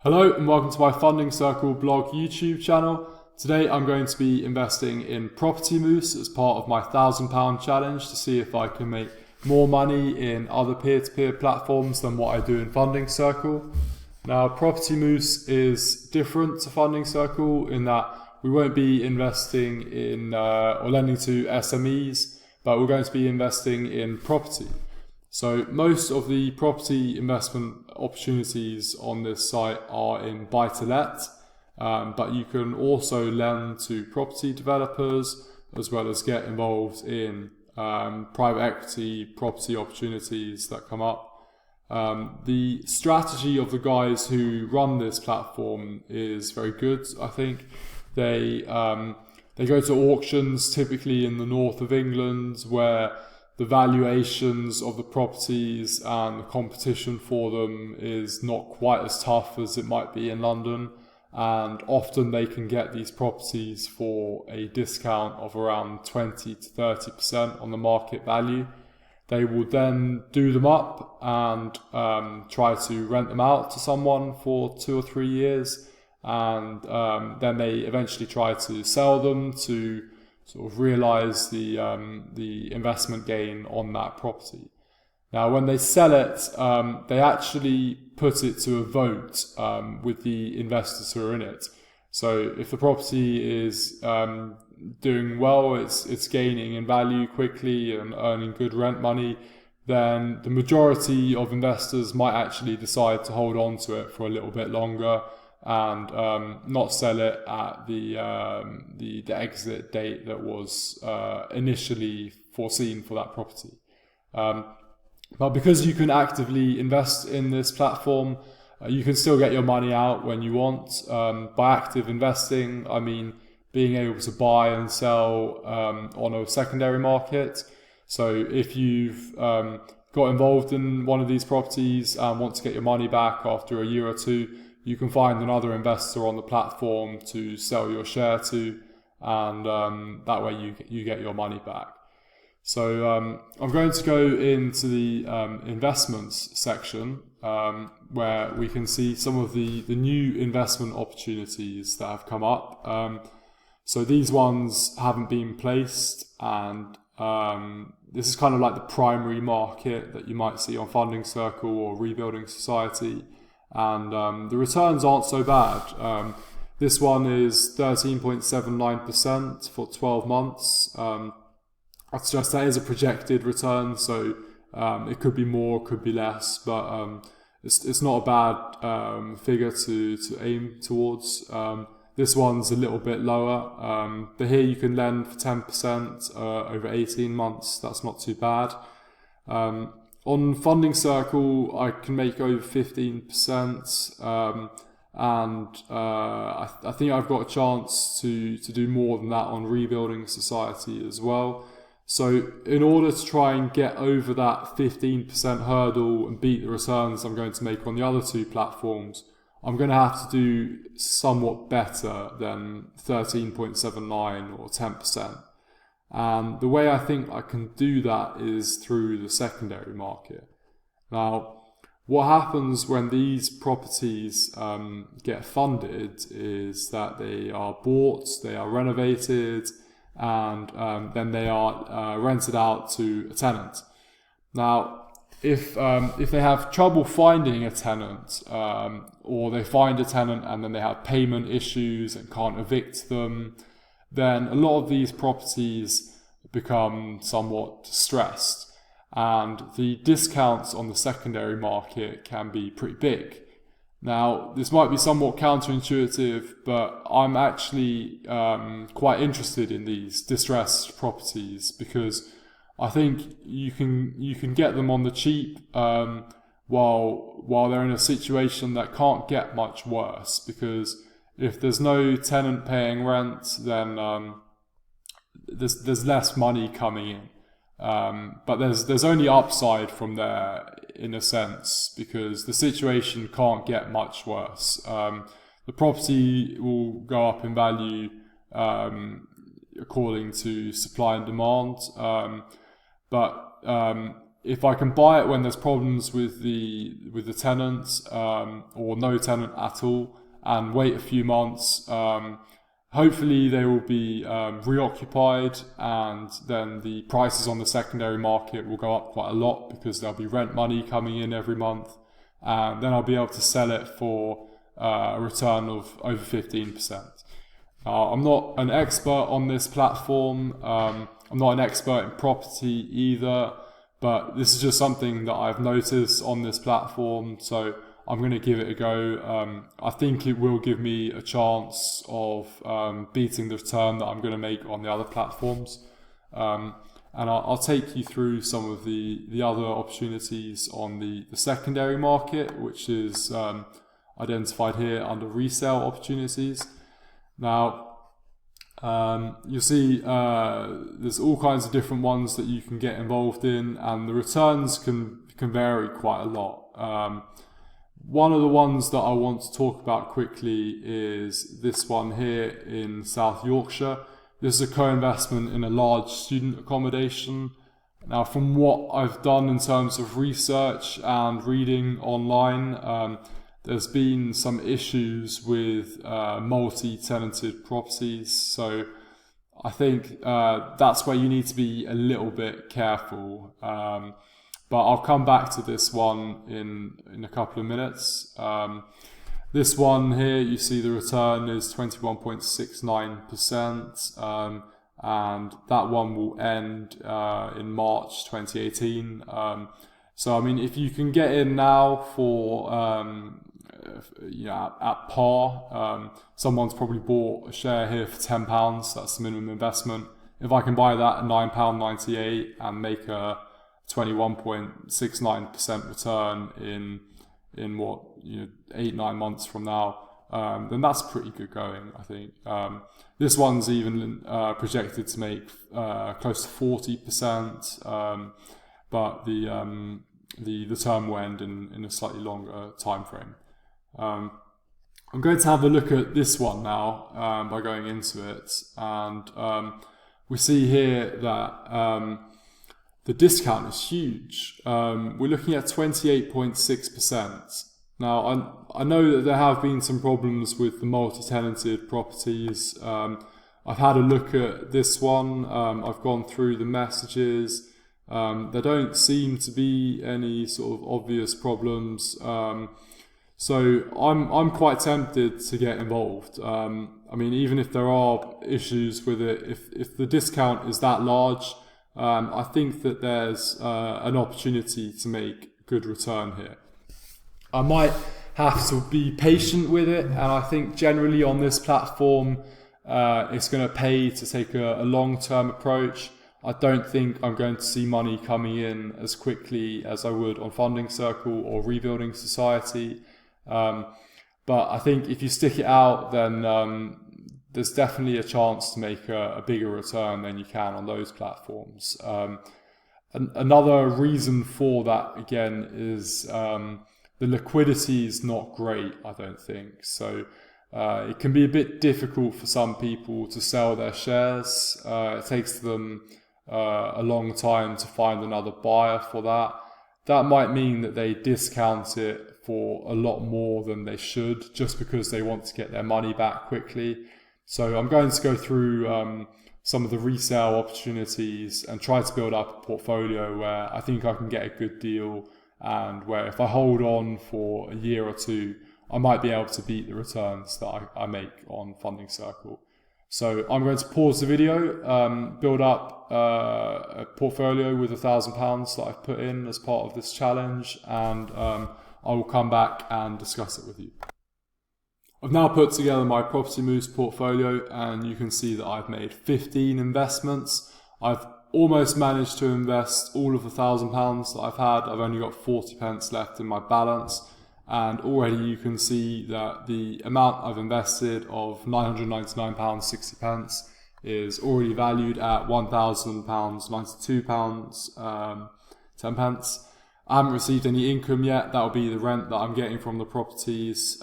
Hello and welcome to my Funding Circle blog YouTube channel. Today I'm going to be investing in Propertymoose as part of my £1,000 challenge to see if I can make more money in other peer-to-peer platforms than what I do in Funding Circle. Now Propertymoose is different to Funding Circle in that we won't be investing in or lending to SMEs, but we're going to be investing in property. So most of the property investment opportunities on this site are in buy-to-let, but you can also lend to property developers as well as get involved in private equity property opportunities that come up. The strategy of the guys who run this platform is very good. I think they go to auctions typically in the north of England where the valuations of the properties and the competition for them is not quite as tough as it might be in London, and often they can get these properties for a discount of around 20 to 30% on the market value. They will then do them up and try to rent them out to someone for 2 or 3 years, and then they eventually try to sell them to sort of realize the investment gain on that property. Now, when they sell it, they actually put it to a vote with the investors who are in it. So if the property is doing well, it's gaining in value quickly and earning good rent money, then the majority of investors might actually decide to hold on to it for a little bit longer and not sell it at the exit date that was initially foreseen for that property. But because you can actively invest in this platform, you can still get your money out when you want. By active investing, I mean being able to buy and sell on a secondary market. So if you've got involved in one of these properties and want to get your money back after a year or two, you can find another investor on the platform to sell your share to, and that way you get your money back. So I'm going to go into the investments section where we can see some of the new investment opportunities that have come up. So these ones haven't been placed, and this is kind of like the primary market that you might see on Funding Circle or Rebuilding Society. And the returns aren't so bad. This one is 13.79% for 12 months. That's just, that is a projected return, so it could be more, could be less, but it's not a bad figure to aim towards. This one's a little bit lower, but here you can lend for 10% over 18 months. That's not too bad. On Funding Circle, I can make over 15%, and I think I've got a chance to do more than that on Rebuilding Society as well. So in order to try and get over that 15% hurdle and beat the returns I'm going to make on the other two platforms, I'm going to have to do somewhat better than 13.79 or 10%. And the way I think I can do that is through the secondary market. Now, what happens when these properties get funded is that they are bought, they are renovated, and then they are rented out to a tenant. Now, if they have trouble finding a tenant, or they find a tenant and then they have payment issues and can't evict them, then a lot of these properties become somewhat distressed, and the discounts on the secondary market can be pretty big. Now, this might be somewhat counterintuitive, but I'm actually quite interested in these distressed properties because I think you can get them on the cheap while they're in a situation that can't get much worse, because if there's no tenant paying rent, then there's less money coming in. But there's only upside from there in a sense, because the situation can't get much worse. The property will go up in value according to supply and demand, but if I can buy it when there's problems with the tenants, or no tenant at all, and wait a few months, hopefully they will be reoccupied, and then the prices on the secondary market will go up quite a lot because there'll be rent money coming in every month, and then I'll be able to sell it for a return of over 15%. I'm not an expert on this platform. I'm not an expert in property either, but this is just something that I've noticed on this platform, so I'm going to give it a go. I think it will give me a chance of beating the return that I'm going to make on the other platforms. And I'll take you through some of the other opportunities on the secondary market, which is identified here under resale opportunities. Now, you'll see there's all kinds of different ones that you can get involved in, and the returns can vary quite a lot. One of the ones that I want to talk about quickly is this one here in South Yorkshire. This is a co-investment in a large student accommodation. Now, from what I've done in terms of research and reading online, there's been some issues with multi-tenanted properties, so I think that's where you need to be a little bit careful. But I'll come back to this one in a couple of minutes. This one here, you see the return is 21.69%, and that one will end in March 2018. So I mean, if you can get in now for at par, someone's probably bought a share here for £10. That's the minimum investment. If I can buy that at £9.98 and make a 21.69% return in what 8-9 months from now, then that's pretty good going, I think. This one's even projected to make close to 40%, but the term will end in a slightly longer time frame. I'm going to have a look at this one now by going into it, and we see here that the discount is huge. We're looking at 28.6%. Now, I know that there have been some problems with the multi-tenanted properties. I've had a look at this one. I've gone through the messages. There don't seem to be any sort of obvious problems. So I'm quite tempted to get involved. I mean, even if there are issues with it, if the discount is that large, I think that there's an opportunity to make a good return here. I might have to be patient with it, and I think generally on this platform, it's going to pay to take a long-term approach. I don't think I'm going to see money coming in as quickly as I would on Funding Circle or Rebuilding Society. But I think if you stick it out, then there's definitely a chance to make a bigger return than you can on those platforms. Another reason for that, again, is the liquidity is not great, I don't think. So it can be a bit difficult for some people to sell their shares. It takes them a long time to find another buyer for that. That might mean that they discount it for a lot more than they should, just because they want to get their money back quickly. So I'm going to go through some of the resale opportunities and try to build up a portfolio where I think I can get a good deal, and where if I hold on for a year or two, I might be able to beat the returns that I make on Funding Circle. So I'm going to pause the video, build up a portfolio with £1,000 that I've put in as part of this challenge, and I will come back and discuss it with you. I've now put together my Property Moves portfolio, and you can see that I've made 15 investments. I've almost managed to invest all of the £1,000 that I've had. I've only got 40p left in my balance, and already you can see that the amount I've invested of £999.60 is already valued at £1,000.92, 10p. I haven't received any income yet. That will be the rent that I'm getting from the properties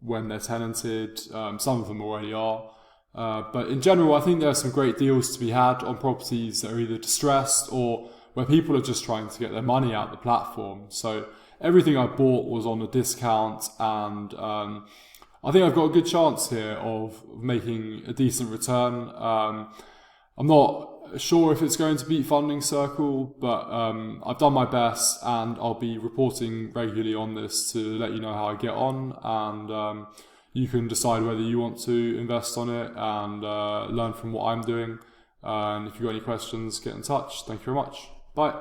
when they're tenanted. Some of them already are. But in general, I think there are some great deals to be had on properties that are either distressed or where people are just trying to get their money out of the platform. So everything I bought was on a discount, and I think I've got a good chance here of making a decent return. I'm not sure if it's going to beat Funding Circle, but I've done my best, and I'll be reporting regularly on this to let you know how I get on, and you can decide whether you want to invest on it and learn from what I'm doing. And if you've got any questions, get in touch. Thank you very much. Bye.